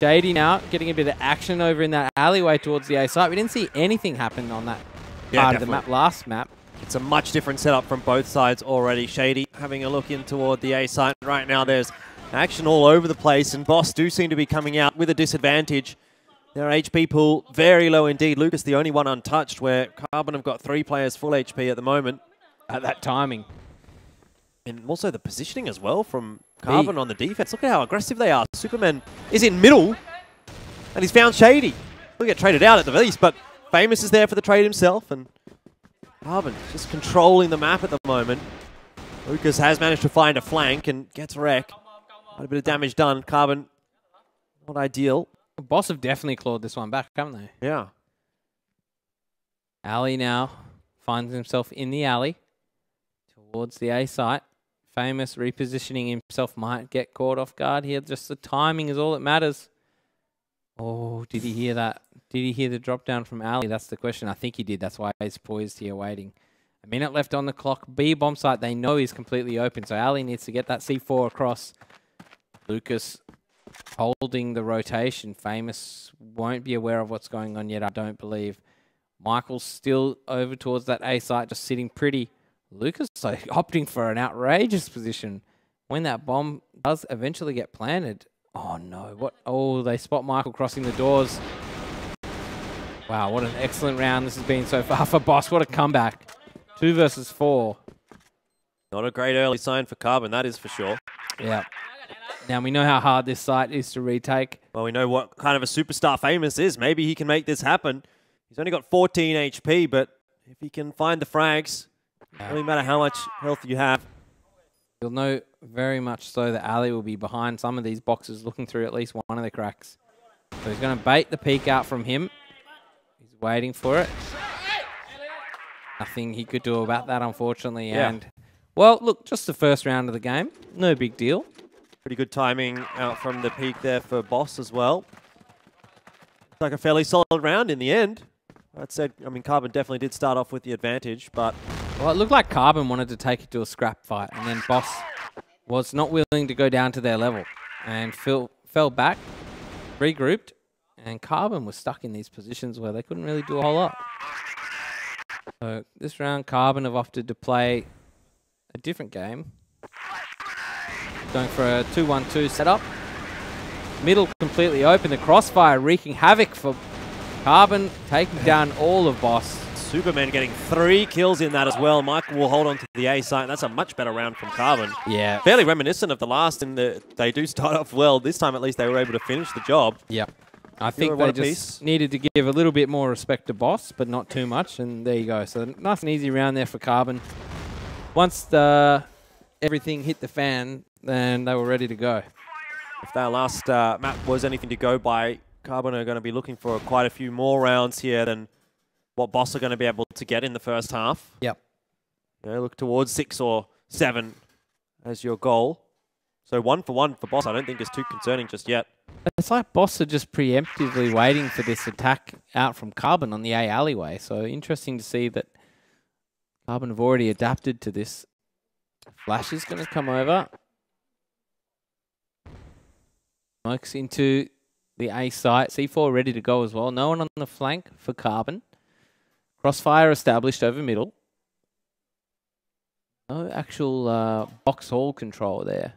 Shady now getting a bit of action over in that alleyway towards the A site. We didn't see anything happen on that part of the map, last map. It's a much different setup from both sides already. Shady having a look in toward the A site. Right now there's action all over the place, and Boss do seem to be coming out with a disadvantage. Their HP pool very low indeed. Lucas the only one untouched, where Carbon have got 3 players full HP at the moment. At that timing. And also the positioning as well from Carbon on the defense. Look at how aggressive they are. Superman is in middle, and he's found Shady. He'll get traded out at the least, but Famous is there for the trade himself, and Carbon just controlling the map at the moment. Lucas has managed to find a flank and gets wrecked. Quite a bit of damage done. Carbon, not ideal. Boss have definitely clawed this one back, haven't they? Yeah. Ali now finds himself in the alley towards the A site. Famous repositioning himself, might get caught off guard here. Just the timing is all that matters. Oh, did he hear that? Did he hear the drop down from Ali? That's the question. I think he did. That's why he's poised here waiting. A minute left on the clock. B bomb site, they know is completely open. So Ali needs to get that C4 across. Lucas holding the rotation. Famous won't be aware of what's going on yet, I don't believe. Michael's still over towards that A site, just sitting pretty. Lucas so opting for an outrageous position when that bomb does eventually get planted. Oh no, what? Oh, they spot Michael crossing the doors. Wow, what an excellent round this has been so far for Boss. What a comeback. 2 versus 4. Not a great early sign for Carbon, that is for sure. Yeah. Now we know how hard this site is to retake. Well, we know what kind of a superstar Famous is. Maybe he can make this happen. He's only got 14 HP, but if he can find the frags, it doesn't really matter how much health you have. You'll know very much so that Ali will be behind some of these boxes, looking through at least one of the cracks. So he's going to bait the peek out from him. He's waiting for it. Nothing he could do about that, unfortunately. Yeah. And, well, look, just the first round of the game. No big deal. Pretty good timing out from the peak there for Boss as well. It's like a fairly solid round in the end. That said, I mean, Carbon definitely did start off with the advantage, but... Well, it looked like Carbon wanted to take it to a scrap fight, and then Boss was not willing to go down to their level and fell back, regrouped, and Carbon was stuck in these positions where they couldn't really do a whole lot. So this round, Carbon have opted to play a different game. Going for a 2-1-2 setup. Middle completely open. The Crossfire wreaking havoc for Carbon, taking down all of Boss. Superman getting 3 kills in that as well. Michael will hold on to the A site. That's a much better round from Carbon. Yeah. Fairly reminiscent of the last in that they do start off well. This time at least they were able to finish the job. Yep. I think they just needed to give a little bit more respect to Boss, but not too much, and there you go. So nice and easy round there for Carbon. Once everything hit the fan, then they were ready to go. If that last map was anything to go by, Carbon are going to be looking for quite a few more rounds here than what Boss are going to be able to get in the first half. Yep. You know, look towards 6 or 7 as your goal. So 1 for 1 for Boss, I don't think is too concerning just yet. It's like Boss are just preemptively waiting for this attack out from Carbon on the A alleyway. So interesting to see that Carbon have already adapted to this. Flash is going to come over. Smokes into the A site. C4 ready to go as well. No one on the flank for Carbon. Crossfire established over middle. No actual box hall control there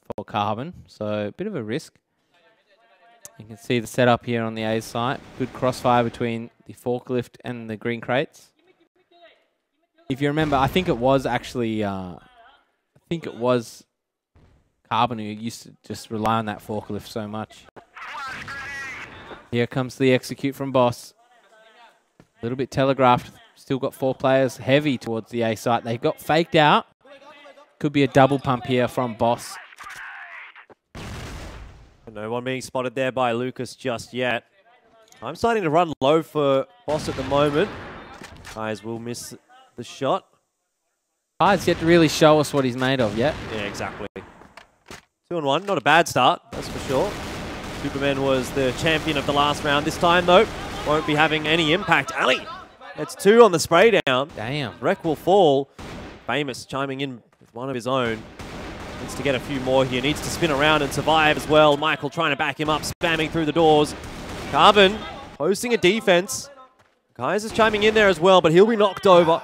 for Carbon. So a bit of a risk. You can see the setup here on the A site. Good crossfire between the forklift and the green crates. If you remember, I think it was actually, Carbon who used to just rely on that forklift so much. Here comes the execute from Boss. A little bit telegraphed. Still got 4 players heavy towards the A site. They got faked out. Could be a double pump here from Boss. No one being spotted there by Lucas just yet. I'm starting to run low for Boss at the moment. Guys will miss the shot. He's yet to really show us what he's made of yet. Yeah, exactly. 2-1, not a bad start, that's for sure. Superman was the champion of the last round this time, though. Won't be having any impact. Ali, that's 2 on the spray down. Damn. Wreck will fall. Famous chiming in with one of his own. Needs to get a few more here. Needs to spin around and survive as well. Michael trying to back him up, spamming through the doors. Carbon posting a defense. Guys is chiming in there as well, but he'll be knocked over.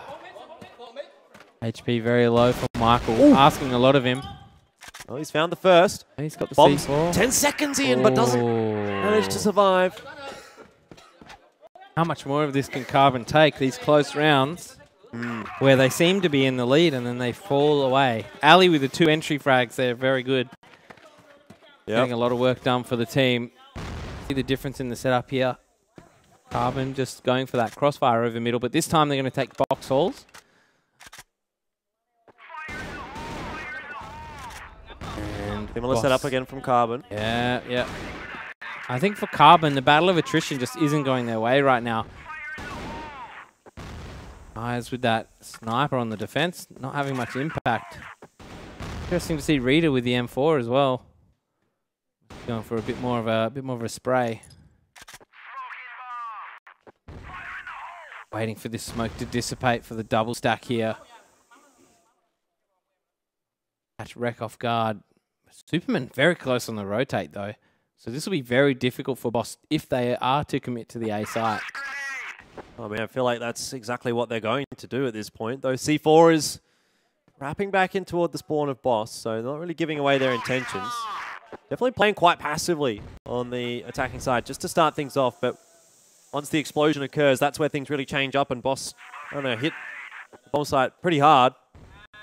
HP very low for Michael, asking a lot of him. Well, he's found the first. He's got the Bombs C4. 10 seconds in, but doesn't manage to survive. How much more of this can Carbon take, these close rounds, where they seem to be in the lead and then they fall away? Ali with the 2 entry frags, they're very good. Getting a lot of work done for the team. See the difference in the setup here. Carbon just going for that crossfire over middle, but this time they're going to take box halls. And similar setup again from Carbon. Yeah. I think for Carbon, the battle of attrition just isn't going their way right now. Eyes with that sniper on the defense, not having much impact. Interesting to see Rita with the M4 as well. Going for a bit more of a spray. Waiting for this smoke to dissipate for the double stack here. Catch Wreck off guard. Superman very close on the rotate though. So this will be very difficult for Boss if they are to commit to the A site. I mean, I feel like that's exactly what they're going to do at this point. Though C4 is wrapping back in toward the spawn of Boss, so not really giving away their intentions. Definitely playing quite passively on the attacking side just to start things off, but once the explosion occurs, that's where things really change up and Boss, I don't know, hit the bomb site pretty hard.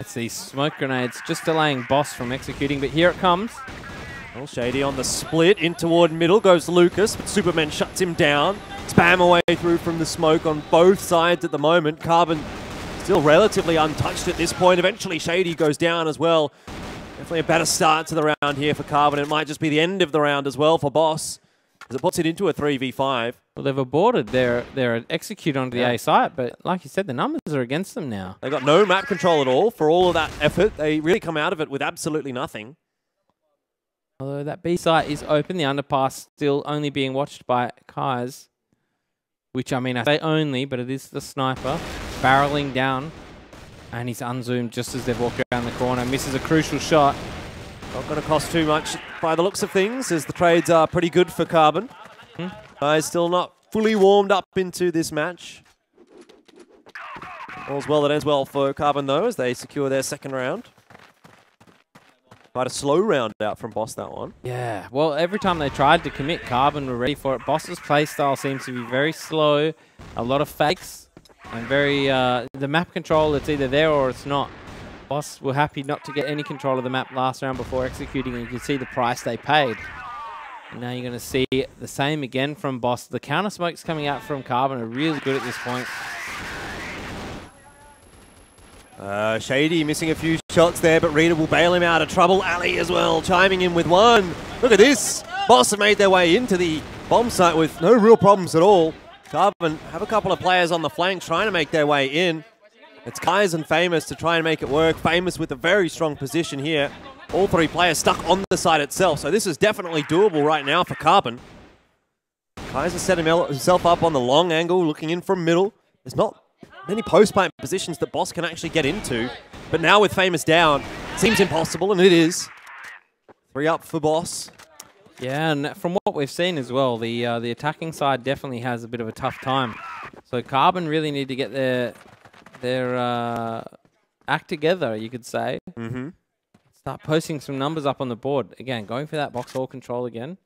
It's these smoke grenades just delaying Boss from executing, but here it comes. Well, Shady on the split, in toward middle goes Lucas, but Superman shuts him down. Spam away through from the smoke on both sides at the moment. Carbon still relatively untouched at this point. Eventually Shady goes down as well. Definitely a better start to the round here for Carbon. It might just be the end of the round as well for Boss, as it puts it into a 3v5. Well, they've aborted their execute onto the A site, but like you said, the numbers are against them now. They got no map control at all for all of that effort. They really come out of it with absolutely nothing. Although that B site is open, the underpass still only being watched by Kais. Which, I mean, I say only, but it is the sniper barreling down. And he's unzoomed just as they've walked around the corner. Misses a crucial shot. Not going to cost too much by the looks of things, as the trades are pretty good for Carbon. Guys still not fully warmed up into this match. All's well that ends well for Carbon, though, as they secure their second round. Quite a slow round out from Boss, that one. Yeah, well, every time they tried to commit, Carbon were ready for it. Boss's playstyle seems to be very slow, a lot of fakes, and very, the map control, it's either there or it's not. Boss were happy not to get any control of the map last round before executing, and you can see the price they paid. And now you're going to see the same again from Boss. The counter smokes coming out from Carbon are really good at this point. Shady missing a few shots there, but Rita will bail him out of trouble. Ali as well, chiming in with one. Look at this. Boss have made their way into the bomb site with no real problems at all. Carbon have a couple of players on the flank trying to make their way in. It's Kais and Famous to try and make it work. Famous with a very strong position here. All 3 players stuck on the site itself, so this is definitely doable right now for Carbon. Kais has set himself up on the long angle, looking in from middle. There's not many post-plant positions that Boss can actually get into. But now with Famous down, it seems impossible, and it is. 3 up for Boss. Yeah, and from what we've seen as well, the attacking side definitely has a bit of a tough time. So Carbon really need to get their act together, you could say. Start posting some numbers up on the board. Again, going for that box hall control again.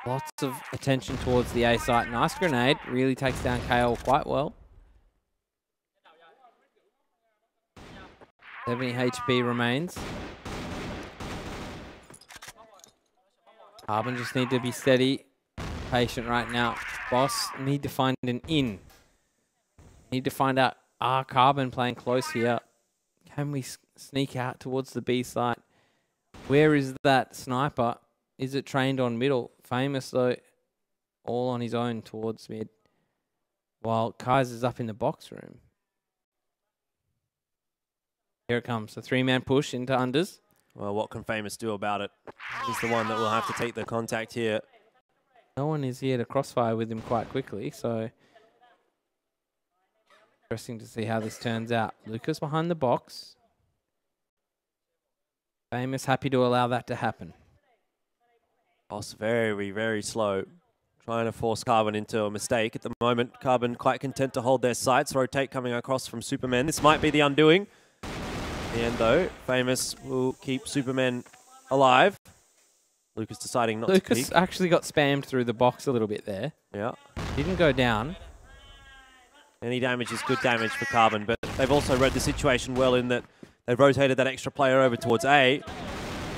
Lots of attention towards the A site. Nice grenade. Really takes down KO quite well. 70 HP remains. Carbon just need to be steady, patient right now. Boss need to find an in. Need to find out, are Carbon playing close here? Can we sneak out towards the B site? Where is that sniper? Is it trained on middle? Famous, though, all on his own towards mid. While Kaiser's up in the box room. Here it comes. A 3-man push into unders. Well, what can Famous do about it? He's the one that will have to take the contact here. No one is here to crossfire with him quite quickly, so Interesting to see how this turns out. Lucas behind the box. Famous happy to allow that to happen. Boss very, very slow. Trying to force Carbon into a mistake. At the moment, Carbon quite content to hold their sights. Rotate coming across from Superman. This might be the undoing. In the end, though, Famous will keep Superman alive. Lucas deciding not to peek. Lucas actually got spammed through the box a little bit there. Yeah. Didn't go down. Any damage is good damage for Carbon, but they've also read the situation well in that they've rotated that extra player over towards A.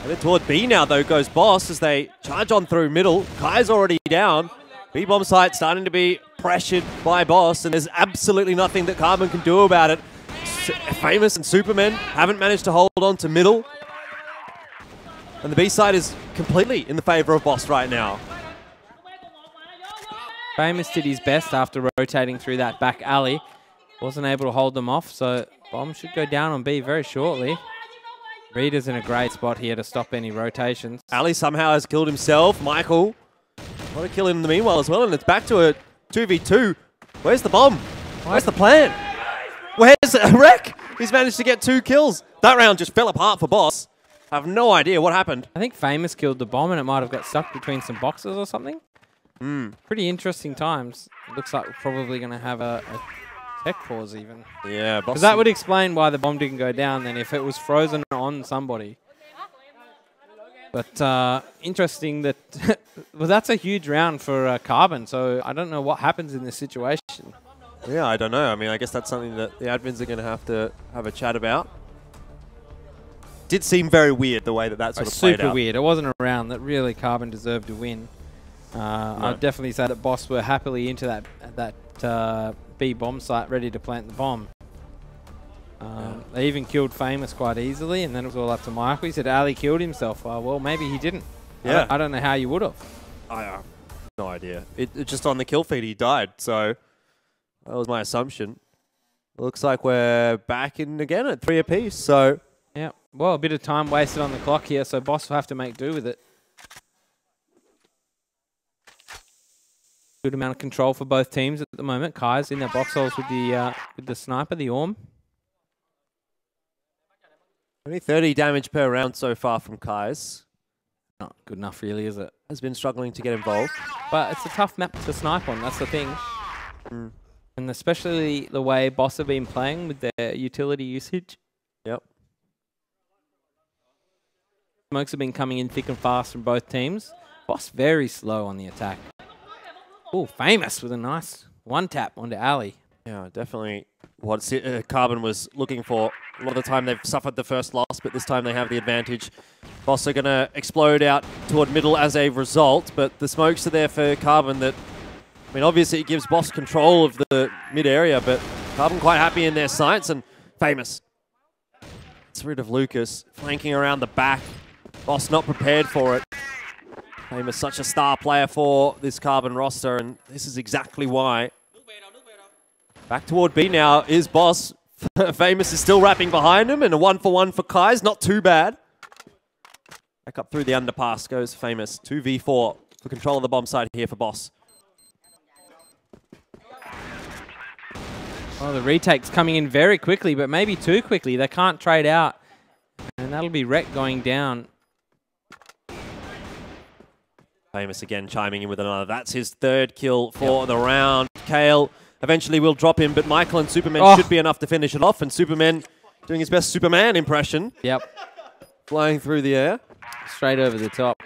And then toward B now, though, goes Boss as they charge on through middle. Kai's already down. B-bomb site starting to be pressured by Boss, and there's absolutely nothing that Carbon can do about it. Famous and Superman haven't managed to hold on to middle. And the B side is completely in the favor of Boss right now. Famous did his best after rotating through that back alley. Wasn't able to hold them off, so Bomb should go down on B very shortly. Reader's in a great spot here to stop any rotations. Ali somehow has killed himself. Michael, what a kill in the meanwhile as well, and it's back to a 2v2. Where's the bomb? Where's the plan? Where's Wreck? He's managed to get 2 kills. That round just fell apart for Boss. I have no idea what happened. I think Famous killed the bomb and it might have got stuck between some boxes or something. Pretty interesting times. Looks like we're probably going to have a tech pause even. Yeah, because that would explain why the bomb didn't go down then if it was frozen on somebody. But interesting that well, that's a huge round for Carbon, so I don't know what happens in this situation. Yeah, I don't know. I mean, I guess that's something that the admins are going to have a chat about. Did seem very weird the way that sort of played out. Super weird. It wasn't a round that really Carbon deserved to win. No. I'd definitely say that Boss were happily into that B bomb site, ready to plant the bomb. They even killed Famous quite easily, and then it was all up to Michael. He said Ali killed himself. Well, maybe he didn't. Yeah. I don't know how you would have. I have no idea. It just on the kill feed he died, so that was my assumption. Looks like we're back in again at 3 apiece, so... Yeah, well, a bit of time wasted on the clock here, so Boss will have to make do with it. Good amount of control for both teams at the moment. Kai's in their box holes with the sniper, the Orm. Only 30 damage per round so far from Kai's. Not good enough, really, is it? Has been struggling to get involved. But it's a tough map to snipe on, that's the thing. And especially the way Boss have been playing with their utility usage. Yep. Smokes have been coming in thick and fast from both teams. Boss very slow on the attack. Oh, Famous with a nice one-tap onto Ali. Yeah, definitely what Carbon was looking for. A lot of the time they've suffered the first loss, but this time they have the advantage. Boss are going to explode out toward middle as a result, but the smokes are there for Carbon that, I mean, obviously it gives Boss control of the mid area, but Carbon quite happy in their sights, and Famous gets rid of Lucas, flanking around the back. Boss not prepared for it. Famous such a star player for this Carbon roster, and this is exactly why. Back toward B now is Boss. Famous is still wrapping behind him, and a 1-for-1 for Kai's. Not too bad. Back up through the underpass goes Famous. 2v4 for control of the bomb side here for Boss. Oh, the retake's coming in very quickly, but maybe too quickly. They can't trade out, and that'll be Wreck going down. Famous again chiming in with another. That's his 3rd kill for the round. Kale eventually will drop him, but Michael and Superman should be enough to finish it off. And Superman doing his best Superman impression. Yep. Flying through the air. Straight over the top.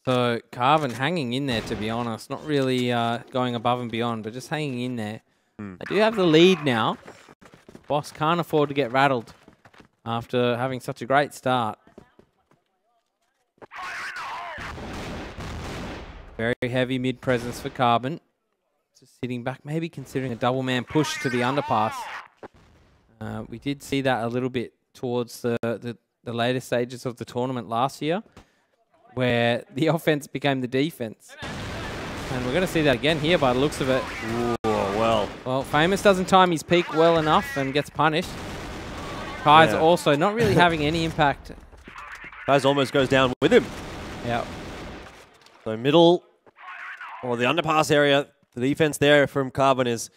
So Carbon hanging in there, to be honest. Not really going above and beyond, but just hanging in there. They do have the lead now. Boss can't afford to get rattled after having such a great start. Very heavy mid presence for Carbon. Just sitting back, maybe considering a double man push to the underpass. We did see that a little bit towards the later stages of the tournament last year, where the offense became the defense. And we're going to see that again here by the looks of it. Ooh, well. Well, Famous doesn't time his peak well enough and gets punished. Kai's also not really having any impact. Kai's almost goes down with him. Yeah. So middle, or the underpass area, the defense there from Carbon is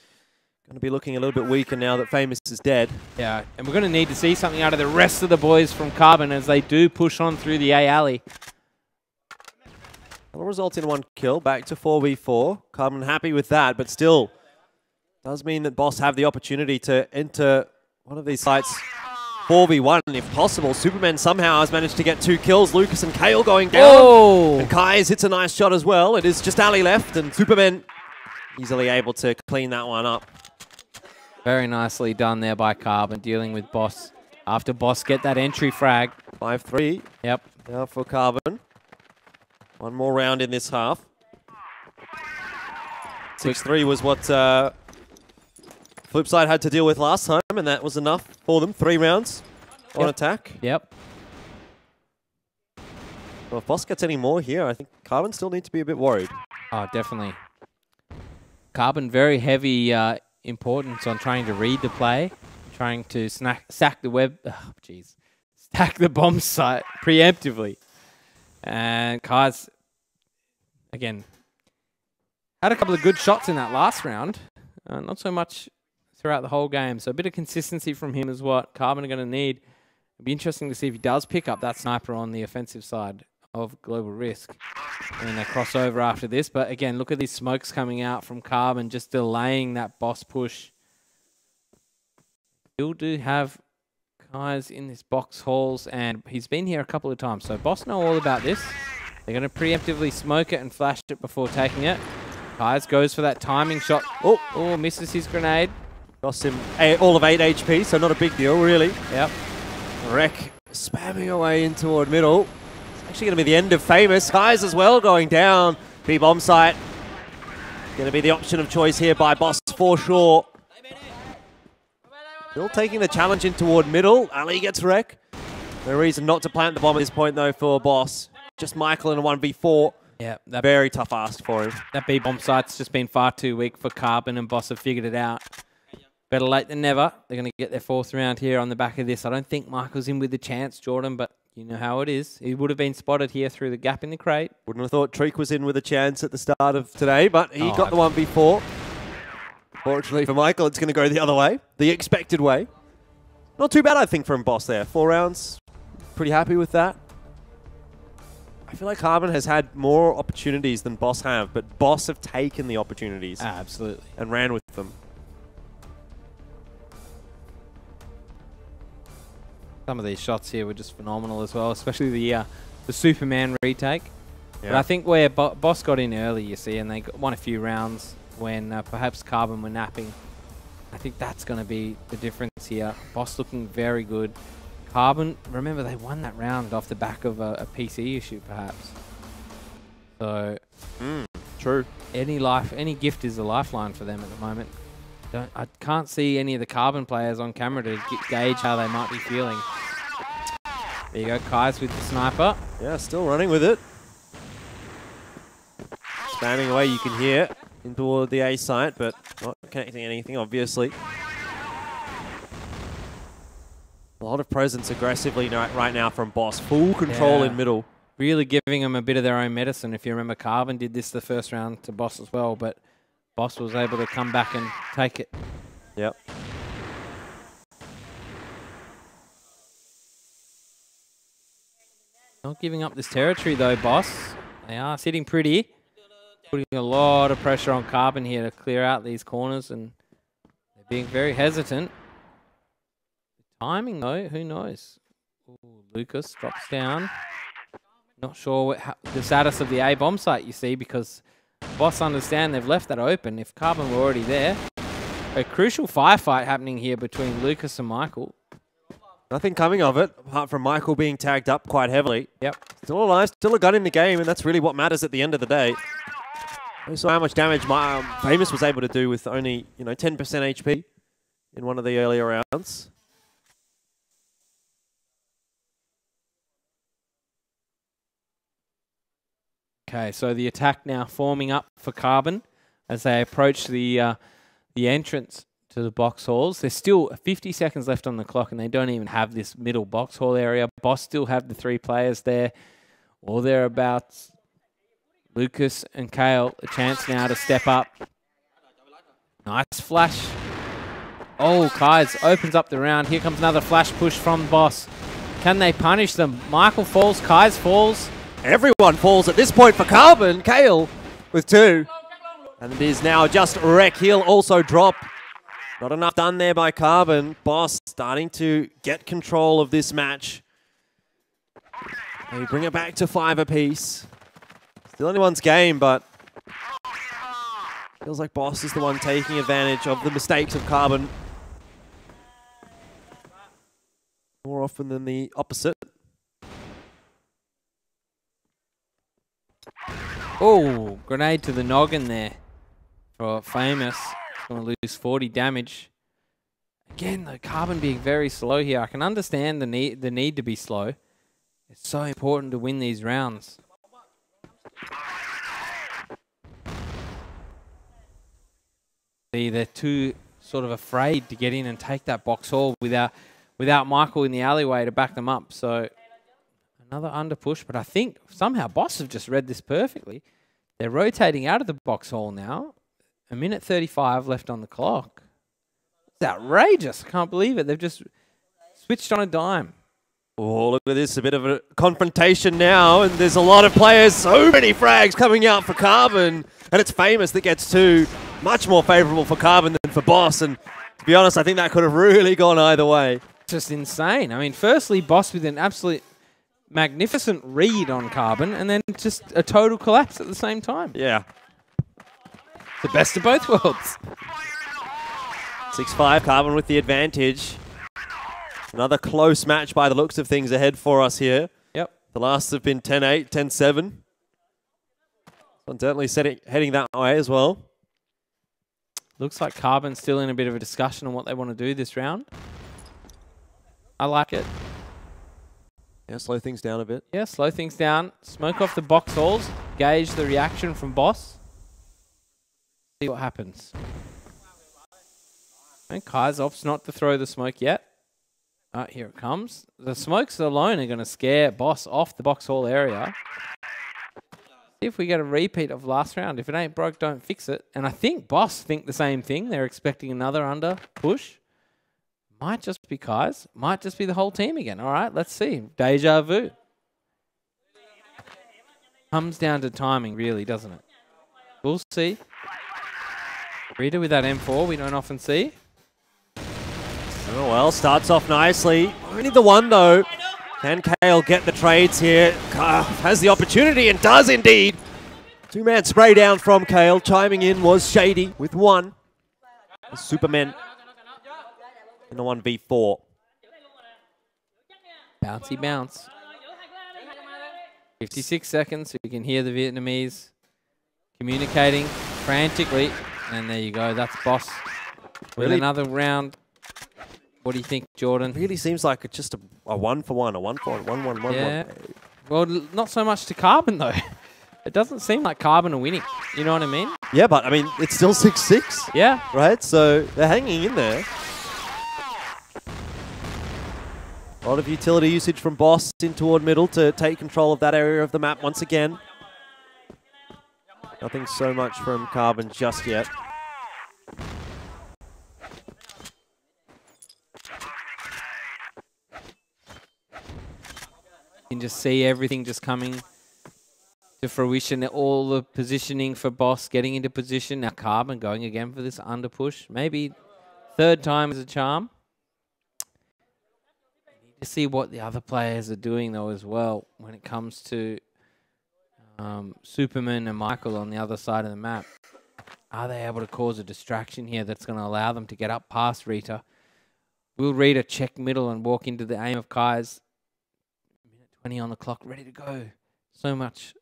Going to be looking a little bit weaker now that Famous is dead. Yeah, and we're going to need to see something out of the rest of the boys from Carbon as they do push on through the A alley. That'll result in 1 kill, back to 4v4. Carbon happy with that, but still does mean that Boss have the opportunity to enter one of these sites 4v1 if possible. Superman somehow has managed to get 2 kills. Lucas and Kale going down. Oh! And Kai's hits a nice shot as well. It is just Ali left, and Superman easily able to clean that one up. Very nicely done there by Carbon, dealing with Boss. After Boss get that entry frag. 5-3. Yep. Now for Carbon. 1 more round in this half. 6-3 was what Flipside had to deal with last time, and that was enough for them. 3 rounds on attack. Yep. Well, if Boss gets any more here, I think Carbon still needs to be a bit worried. Oh, definitely. Carbon very heavy importance on trying to read the play, trying to stack the web. Oh, jeez, stack the bomb site preemptively. And Kai's again had a couple of good shots in that last round. Not so much throughout the whole game. So a bit of consistency from him is what Carbon are going to need. It'll be interesting to see if he does pick up that sniper on the offensive side of Global Risk. And then they cross over after this. But again, look at these smokes coming out from Carbon, just delaying that Boss push. Still do have Kai's in this box halls, and he's been here a couple of times. So Boss know all about this. They're going to preemptively smoke it and flash it before taking it. Kai's goes for that timing shot. Oh, misses his grenade. Cost him all of 8 HP, so not a big deal, really. Yep. Wreck spamming away in toward middle. It's actually going to be the end of Famous. Kai's as well going down. B-bomb site. Going to be the option of choice here by Boss for sure. Still taking the challenge in toward middle. Ali gets wreck. No reason not to plant the bomb at this point, though, for Boss. Just Michael in a 1v4. Yeah, very tough ask for him. That B-bomb site's just been far too weak for Carbon, and Boss have figured it out. Better late than never. They're going to get their 4th round here on the back of this. I don't think Michael's in with the chance, Jordan, but you know how it is. He would have been spotted here through the gap in the crate. Wouldn't have thought Treek was in with a chance at the start of today, but he got the 1v4. Fortunately for Michael, it's going to go the other way, the expected way. Not too bad, I think, from Boss there. 4 rounds. Pretty happy with that. I feel like Carbon has had more opportunities than Boss have, but Boss have taken the opportunities. Absolutely. And ran with them. Some of these shots here were just phenomenal as well, especially the Superman retake. Yeah. But I think where Boss got in early, you see, and they won a few rounds when perhaps Carbon were napping. I think that's going to be the difference here. Boss looking very good. Carbon, remember, they won that round off the back of a PC issue, perhaps. So, true. Any gift is a lifeline for them at the moment. I can't see any of the Carbon players on camera to gauge how they might be feeling. There you go, Kai's with the sniper. Yeah, still running with it. Spamming away, you can hear in toward the A site, but not connecting anything, obviously. A lot of presence aggressively right now from Boss. Full control in middle. Really giving them a bit of their own medicine. If you remember, Carbon did this the first round to Boss as well, but Boss was able to come back and take it. Yep. Not giving up this territory though, Boss. They are sitting pretty. Putting a lot of pressure on Carbon here to clear out these corners, and they're being very hesitant. Timing though, who knows? Ooh, Lucas drops down. Not sure the status of the A bomb site, you see, because Boss understand they've left that open. If Carbon were already there, a crucial firefight happening here between Lucas and Michael. Nothing coming of it, apart from Michael being tagged up quite heavily. Yep. Still alive, still a gun in the game, and that's really what matters at the end of the day. We saw how much damage Famous was able to do with only 10% HP in one of the earlier rounds. Okay, so the attack now forming up for Carbon as they approach the entrance to the box halls. There's still 50 seconds left on the clock, and they don't even have this middle box hall area. Boss still have the 3 players there, or thereabouts. Lucas and Kale, a chance now to step up. Nice flash Oh, Kais opens up the round. Here comes another flash push from Boss. Can they punish them? Michael falls, Kais falls. Everyone falls at this point for Carbon. Kale with 2. And it is now just Wreck. He'll also drop. Not enough done there by Carbon. Boss starting to get control of this match. They bring it back to 5 apiece. Still anyone's game, but feels like Boss is the one taking advantage of the mistakes of Carbon. More often than the opposite. Oh, grenade to the noggin there for Famous. Going to lose 40 damage. Again, the Carbon being very slow here. I can understand the need to be slow. It's so important to win these rounds. See, they're too sort of afraid to get in and take that box haul without Michael in the alleyway to back them up. So another under push, but I think somehow Boss have just read this perfectly. They're rotating out of the box haul now. 1:35 left on the clock. It's outrageous. I can't believe it. They've just switched on a dime. Oh, look at this. A bit of a confrontation now, and there's a lot of players. So many frags coming out for Carbon, and it's Famous that gets 2. Much more favourable for Carbon than for Boss, and to be honest, I think that could have really gone either way. Just insane. I mean, firstly, Boss with an absolute magnificent read on Carbon, and then just a total collapse at the same time. Yeah. The best of both worlds. 6-5, Carbon with the advantage. Another close match by the looks of things ahead for us here. Yep. The last have been 10-8, 10-7. So certainly heading that way as well. Looks like Carbon's still in a bit of a discussion on what they want to do this round. I like it. Yeah, slow things down a bit. Yeah, slow things down. Smoke off the box halls. Gauge the reaction from Boss. See what happens. And Kai's opts not to throw the smoke yet. Here it comes. The smokes alone are going to scare Boss off the box hall area. See if we get a repeat of last round. If it ain't broke, don't fix it. And I think Boss think the same thing. They're expecting another under push. Might just be Kai's. Might just be the whole team again. All right, let's see. Deja vu. Comes down to timing, really, doesn't it? We'll see. Rita with that M4 we don't often see. Oh well, starts off nicely. Only the one though. Can Kale get the trades here? Has the opportunity and does indeed. 2-man spray down from Kale. Chiming in was Shady with 1. The Supermen in the 1v4. Bouncy bounce. 56 seconds. You can hear the Vietnamese communicating frantically. And there you go. That's Boss with Really? another round. What do you think, Jordan? Really seems like it's just a 1-for-1, a 1-for-1, 1-1, 1-1. Yeah. Well, not so much to Carbon, though. It doesn't seem like Carbon are winning. You know what I mean? Yeah, but I mean, it's still 6-6. Yeah. Right? So they're hanging in there. A lot of utility usage from Boss in toward middle to take control of that area of the map once again. Nothing so much from Carbon just yet. You can just see everything just coming to fruition. All the positioning for Boss, getting into position. Now Carbon going again for this under push. Maybe third time is a charm. Need to see what the other players are doing though as well when it comes to Superman and Michael on the other side of the map. Are they able to cause a distraction here that's going to allow them to get up past Rita? Will Rita check middle and walk into the aim of Kai's? 20 on the clock, ready to go. So much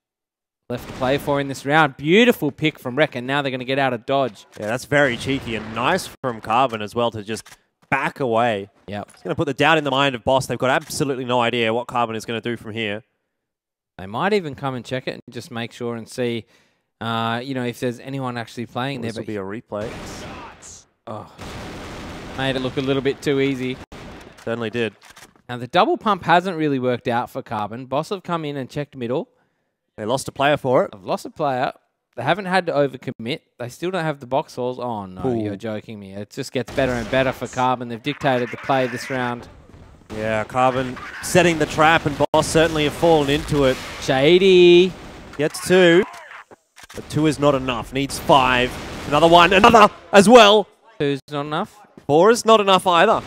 left to play for in this round. Beautiful pick from Wreck, and now they're going to get out of dodge. Yeah, that's very cheeky and nice from Carbon as well to just back away. Yep. It's going to put the doubt in the mind of Boss. They've got absolutely no idea what Carbon is going to do from here. They might even come and check it and just make sure and see, you know, if there's anyone actually playing there. This will be a replay. Oh, made it look a little bit too easy. Certainly did. Now, the double pump hasn't really worked out for Carbon. Boss have come in and checked middle. They lost a player for it. They've lost a player. They haven't had to overcommit. They still don't have the box halls. Oh, no, Ooh. You're joking me. It just gets better and better for Carbon. They've dictated the play this round. Yeah, Carbon setting the trap, and Boss certainly have fallen into it. Shady. Gets 2, but 2 is not enough. Needs 5. Another one, another as well. 2's not enough. 4 is not enough either.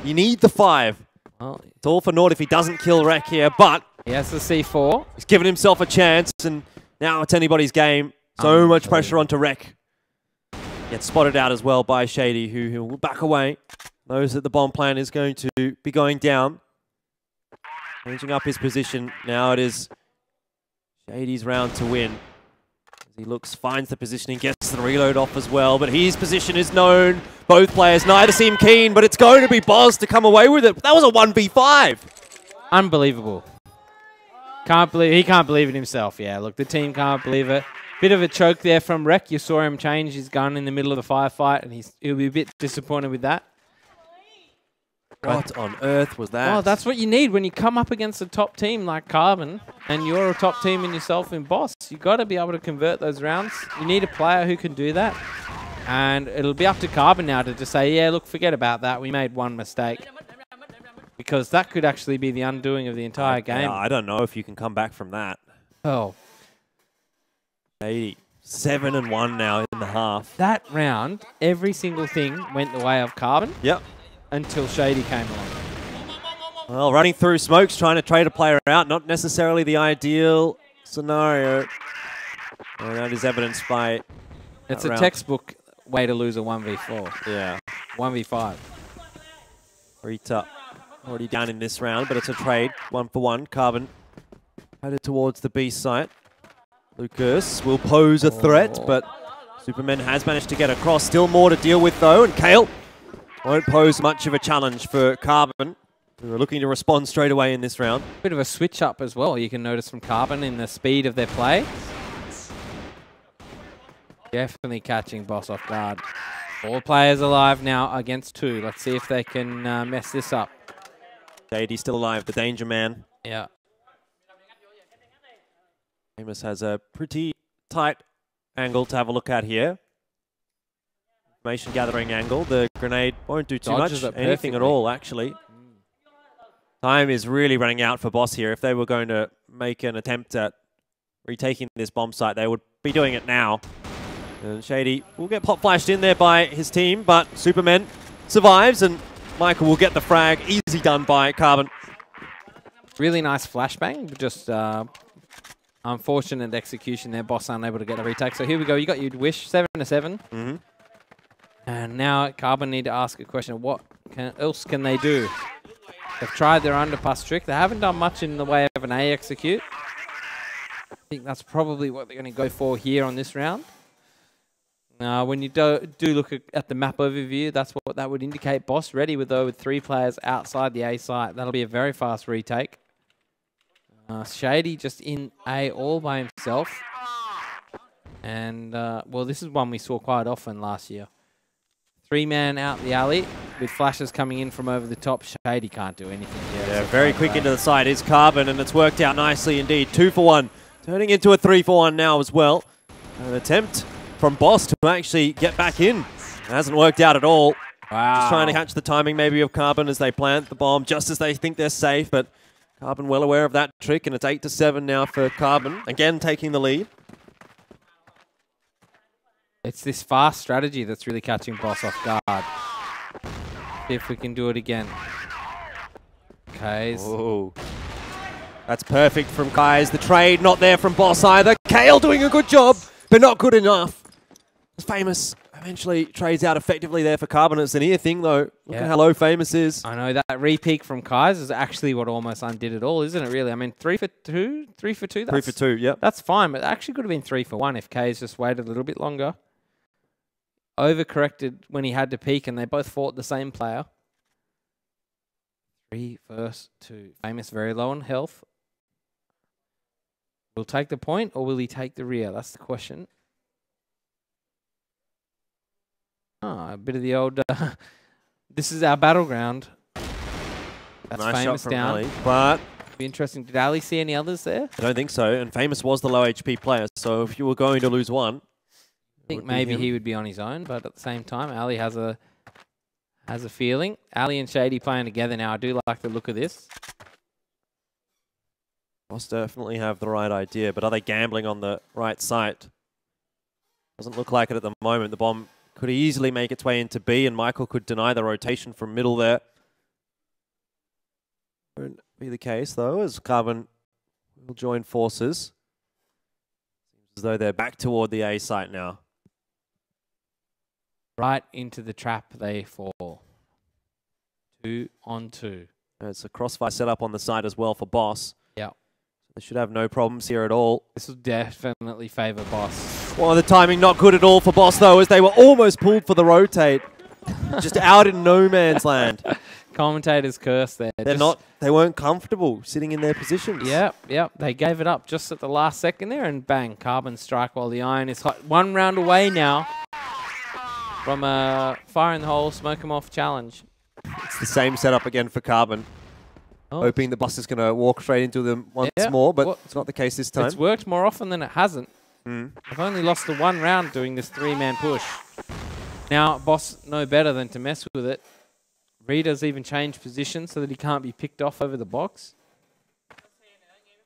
You need the 5. Well, It's all for naught if he doesn't kill Rek here, but he has the C4. he's given himself a chance, and now it's anybody's game. So much pressure onto Rek. Gets spotted out as well by Shady, who will back away. Knows that the bomb plan is going to be going down. Changing up his position. Now it is Shady's round to win. As he looks, finds the positioning, gets the reload off as well, but his position is known. Both players neither seem keen, but it's going to be Boz to come away with it. That was a 1v5. Unbelievable. He can't believe it himself. Yeah, look, the team can't believe it. Bit of a choke there from Rek. You saw him change his gun in the middle of the firefight, and he'll be a bit disappointed with that. What on earth was that? Well, that's what you need when you come up against a top team like Carbon, and you're a top team in yourself in Boss. You've got to be able to convert those rounds. You need a player who can do that. And it'll be up to Carbon now to just say, yeah, look, forget about that. We made one mistake. Because that could actually be the undoing of the entire game. Yeah, I don't know if you can come back from that. Oh. 7-1 now in the half. That round, every single thing went the way of Carbon. Yep. Until Shady came along. Well, running through smokes, trying to trade a player out. Not necessarily the ideal scenario. And that is evidenced by It's a textbook way to lose a 1v4. Yeah. 1v5. Rita already down in this round, but it's a trade. 1-for-1. Carbon headed towards the B site. Lucas will pose a threat, but Superman has managed to get across. Still more to deal with, though, and Kale won't pose much of a challenge for Carbon, who are looking to respond straight away in this round. Bit of a switch up as well, you can notice from Carbon in the speed of their play. Definitely catching Boss off guard. 4 players alive now against 2. Let's see if they can mess this up. JD still alive, the danger man. Yeah. Amos has a pretty tight angle to have a look at here. Information gathering angle. The grenade won't do too Dodges much, anything at all, actually. Time is really running out for Boss here. If they were going to make an attempt at retaking this bomb site, they would be doing it now. And Shady will get pop flashed in there by his team, but Superman survives, and Michael will get the frag. Easy done by Carbon. Really nice flashbang, but just unfortunate execution there. Boss unable to get a retake. So here we go. You got your wish, 7-7. Mm-hmm. And now Carbon need to ask a question. What else can they do? They've tried their underpass trick. They haven't done much in the way of an A execute. I think that's probably what they're going to go for here on this round. When you do look at the map overview, that's what that would indicate. Boss ready with 3 players outside the A site. That'll be a very fast retake. Shady just in A all by himself. And, well, this is one we saw quite often last year. 3-man out the alley with flashes coming in from over the top. Shady can't do anything here. Yeah, very quick into the side is Carbon, and it's worked out nicely indeed. 2-for-1. Turning into a 3-for-1 now as well. An attempt from Boss to actually get back in. It hasn't worked out at all. Wow. Just trying to catch the timing maybe of Carbon as they plant the bomb just as they think they're safe, but Carbon well aware of that trick, and it's 8-7 now for Carbon. Again, taking the lead. It's this fast strategy that's really catching Boss off guard. See if we can do it again. Kays. Oh, that's perfect from Kays. The trade not there from Boss either. Kale doing a good job, but not good enough. Famous eventually trades out effectively there for Carbon. It's an ear thing, though. Look at how low Famous is. I know that re-peak from Kays is actually what almost undid it all, isn't it, really? I mean, 3-for-2? 3-for-2? 3-for-2, yep. That's fine, but it actually could have been 3-for-1 if Kays just waited a little bit longer. Overcorrected when he had to peak, and they both fought the same player. 3 versus 2. Famous very low on health. Will take the point, or will he take the rear? That's the question. A bit of the old... this is our battleground. That's nice Famous shot from down. Ali, but Be interesting. Did Ali see any others there? I don't think so. And Famous was the low HP player, so if you were going to lose one, I think maybe he would be on his own, but at the same time, Ali has a feeling. Ali and Shady playing together now. I do like the look of this. Boss definitely have the right idea, but are they gambling on the right site? Doesn't look like it at the moment. The bomb could easily make its way into B, and Michael could deny the rotation from middle there. Won't be the case, though, as Carbon will join forces. Seems as though they're back toward the A site now. Right into the trap they fall. 2 on 2. It's a crossfire setup on the side as well for Boss. Yeah. They should have no problems here at all. This will definitely favour Boss. Well, the timing not good at all for Boss, though, as they were almost pulled for the rotate. Just out in no man's land. Commentators curse there. They weren't comfortable sitting in their positions. Yep. They gave it up just at the last second there, and bang, Carbon strike while the iron is hot. 1 round away now from a fire in the hole, smoke 'em off challenge. It's the same setup again for Carbon. Oh. Hoping the Boss is going to walk straight into them once more, but it's not the case this time. It's worked more often than it hasn't. I've only lost the 1 round doing this 3-man push. Now, Boss know better than to mess with it. Rita's even changed position so that he can't be picked off over the box.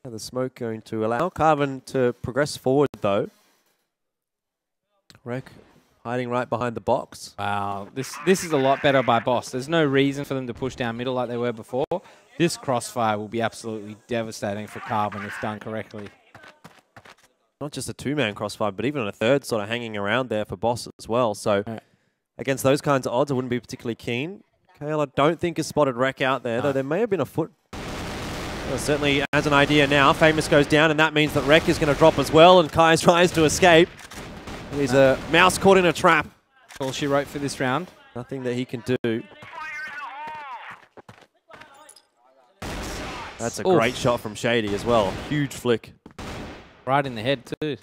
The smoke going to allow Carbon to progress forward, though. Rek hiding right behind the box. Wow, this is a lot better by Boss. There's no reason for them to push down middle like they were before. This crossfire will be absolutely devastating for Carbon if done correctly. Not just a 2-man crossfire, but even a third sort of hanging around there for Boss as well. So against those kinds of odds, I wouldn't be particularly keen. Kale, I don't think has spotted Rek out there, though there may have been a foot. Well, certainly has an idea now. Famous goes down, and that means that Rek is going to drop as well, and Kai tries to escape. He's a mouse caught in a trap. That's all she wrote for this round. Nothing that he can do. That's a great shot from Shady as well. Huge flick. Right in the head, too.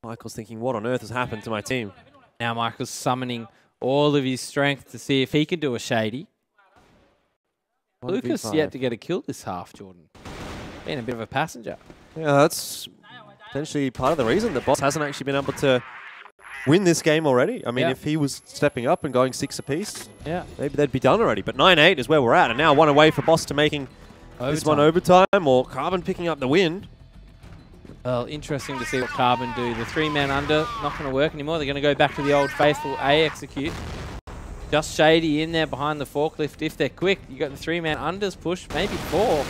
Michael's thinking, what on earth has happened to my team? Now Michael's summoning all of his strength to see if he can do a Shady. Lucas yet to get a kill this half, Jordan. Been a bit of a passenger. Yeah, that's potentially part of the reason that Boss hasn't actually been able to win this game already. I mean, if he was stepping up and going 6 apiece, maybe they'd be done already. But 9-8 is where we're at, and now 1 away for Boss to making this one overtime, or Carbon picking up the win. Well, interesting to see what Carbon do. The 3-man under, not going to work anymore. They're going to go back to the old faithful A execute. Just Shady in there behind the forklift. If they're quick, you got the 3-man unders push, maybe 4.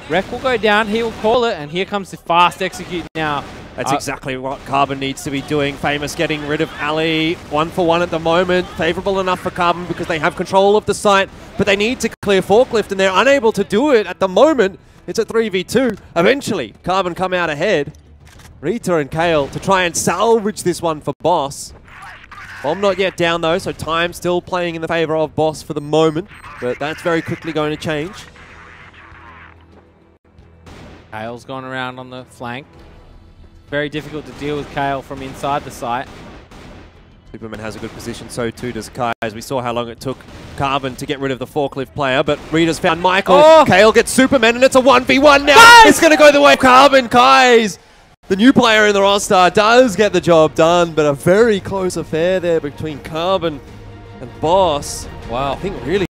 Rek will go down, he will call it, and here comes the fast execute now. That's exactly what Carbon needs to be doing. Famous getting rid of Ali. 1 for 1 at the moment. Favorable enough for Carbon because they have control of the site, but they need to clear forklift, and they're unable to do it at the moment. It's a 3v2. Eventually, Carbon come out ahead. Rita and Kale to try and salvage this one for Boss. Bomb not yet down, though, so time still playing in the favor of Boss for the moment, but that's very quickly going to change. Kale's gone around on the flank. Very difficult to deal with Kale from inside the site. Superman has a good position, so too does Kai, as we saw how long it took Carbon to get rid of the forklift player, but Rita's found Michael. Kale gets Superman, and it's a 1v1 now. Guys! It's going to go the way of Carbon. Kai's, the new player in the roster, does get the job done, but a very close affair there between Carbon and Boss. Wow. I think really